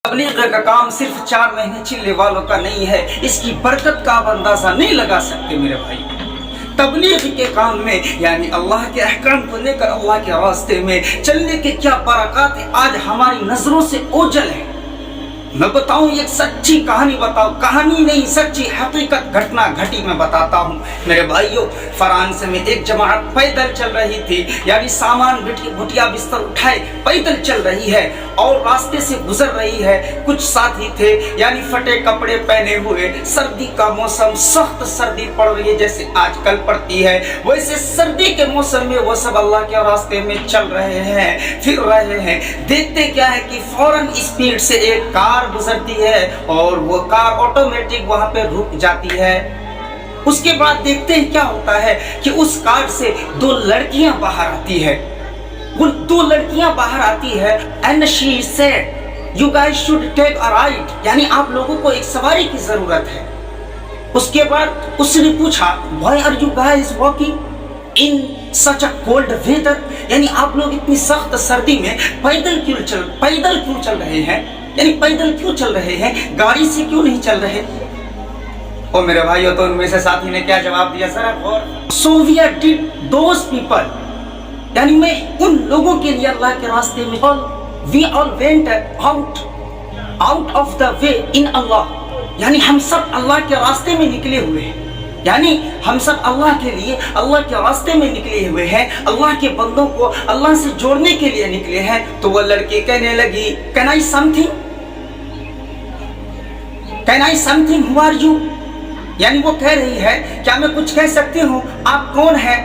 تبلیغ کا کام صرف 4 مہینے چلنے والوں کا نہیں ہے، اس کی برکت کا آپ اندازہ نہیں لگا سکتے میرے بھائی۔ تبلیغ کے کام میں یعنی اللہ کے احکام کو لے کر اللہ کے راستے میں چلنے کے کیا برکات ہیں، آج ہماری نظروں سے اوجھل ہے۔ میں بتاؤں ایک سچی کہانی بتاؤں، کہانی نہیں سچی حقیقت گھٹنا گھٹی میں بتاتا ہوں میرے بھائیوں۔ فرانس میں ایک جماعت پیدل چل رہی تھی، یعنی سامان گھٹیا بستر اٹھائے پیدل چل رہی ہے اور راستے سے گزر رہی ہے۔ کچھ ساتھی تھے یعنی پھٹے کپڑے پہنے ہوئے، سردی کا موسم، سخت سردی پڑ رہی ہے جیسے آج کل پڑتی ہے، ویسے سردی کے موسم میں وہ سب اللہ کے راستے میں چل رہے ہیں، پھر رہے ہیں۔ دیکھتے کیا ہے کہ فوراً اسپیڈ سے ایک کار گزرتی ہے اور وہ کار آٹومیٹک وہاں پہ رک جاتی ہے۔ اس کے بعد دیکھتے ہیں کیا ہوتا ہے کہ اس کار سے 2 لڑکیاں باہر آتی ہے۔ وہ 2 لڑکیاں باہر آتی ہے and she said you guys should take a ride، یعنی آپ لوگوں کو ایک سواری کی ضرورت ہے۔ اس کے بعد اس نے پوچھا why are you guys walking in such a cold weather، یعنی آپ لوگ اتنی سخت سردی میں پیدل کیوں چل رہے ہیں، یعنی پیدل کیوں چل رہے ہیں، گاڑی سے کیوں نہیں چل رہے۔ اور میرے بھائیوں تو ان میں سے ساتھی نے کیا جواب دیا ذرا غور۔ So we did those people، یعنی میں ان لوگوں کے لیے اللہ کے راستے میں we all went out of the way in Allah، یعنی ہم سب اللہ کے راستے میں نکلے ہوئے ہیں، یعنی ہم سب اللہ کے لیے اللہ کے راستے میں نکلے ہوئے ہیں، اللہ کے بندوں کو اللہ سے جوڑنے کے لیے نکلے ہیں۔ تو وہ لڑکی کہنے لگی can I something who are you، یعنی وہ کہہ رہی ہے کیا میں کچھ کہہ سکتی ہوں، آپ کون ہیں؟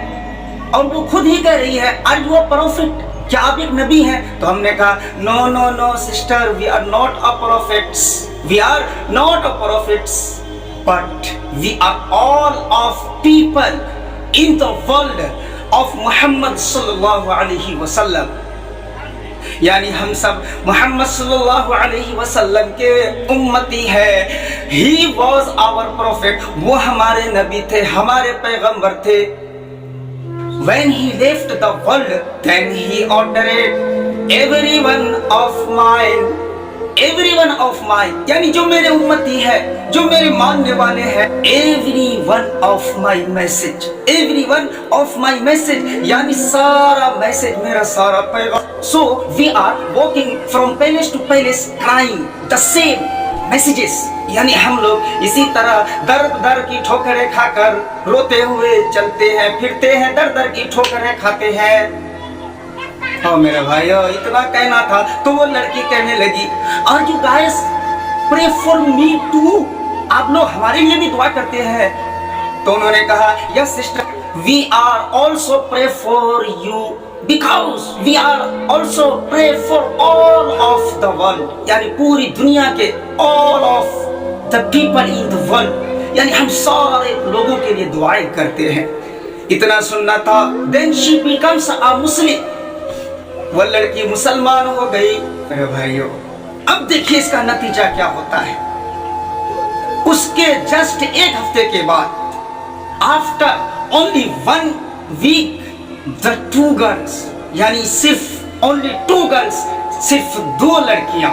اور وہ خود ہی کہہ رہی ہے are you a prophet، کیا آپ ایک نبی ہیں؟ تو ہم نے کہا no sister we are not a prophets but we are all of people in the world of Muhammad صلی اللہ علیہ وسلم، یعنی ہم سب محمد صلی اللہ علیہ وسلم کے امتی ہیں۔ He was our prophet، وہ ہمارے نبی تھے، ہمارے پیغمبر تھے۔ When he left the world then he ordered everyone of mine، یعنی جو میرے امتی ہے، جو میرے ماننے والے ہیں، everyone of my message، یعنی سارا میسج میرا، سارا پیغام۔ So we are walking from palace to palace crying the same messages، یعنی ہم لوگ اسی طرح در کی ٹھوکریں کھا کر روتے ہوئے چلتے ہیں، پھرتے ہیں، در کی ٹھوکریں کھاتے ہیں۔ اور میرے بھائیو اتنا کہنا تھا تو وہ لڑکی کہنے لگی are you guys pray for me too، آپ لوگ ہمارے لیے بھی دعا کرتے ہیں؟ تو انہوں نے کہا yes sister we are also pray for you because we are also pray for all of the world، یعنی پوری دنیا کے all of the people in the world، یعنی ہم سارے لوگوں کے لیے دعائیں کرتے ہیں۔ اتنا سننا تھا then she becomes a Muslim، وہ لڑکی مسلمان ہو گئی۔ میرے بھائیو اب دیکھیے اس کا نتیجہ کیا ہوتا ہے۔ اس کے جسٹ 1 ہفتے کے بعد after only 1 week the 2 girls، یعنی صرف only 2 girls، صرف 2 لڑکیاں،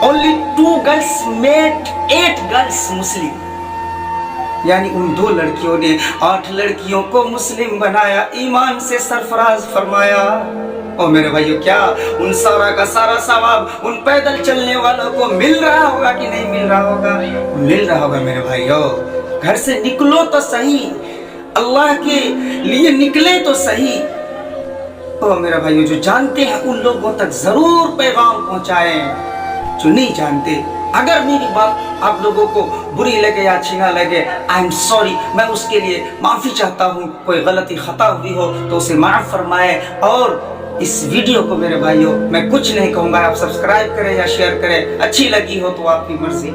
only 2 girls made 8 girls Muslim، یعنی ان 2 لڑکیوں نے 8 لڑکیوں کو مسلم بنایا، ایمان سے سرفراز فرمایا۔ اور میرے بھائیو کیا ان سارا کا سارا ثواب ان پیدل چلنے والوں کو مل رہا ہوگا کہ نہیں مل رہا ہوگا؟ مل رہا ہوگا میرے بھائیو۔ گھر سے نکلو تو صحیح، اللہ کے لیے نکلے تو صحیح۔ اور میرے بھائیو جو جانتے ہیں ان لوگوں تک ضرور پیغام پہنچائیں، جو نہیں جانتے اگر میری بات آپ لوگوں کو بری لگے یا اچھی نہ لگے آئی ایم سوری، میں اس کے لیے معافی چاہتا ہوں۔ کوئی غلطی خطا ہوئی ہو تو اسے معاف فرمائے۔ اور اس ویڈیو کو میرے بھائیوں میں کچھ نہیں کہوں گا، آپ سبسکرائب کریں یا شیئر کریں، اچھی لگی ہو تو آپ کی مرضی۔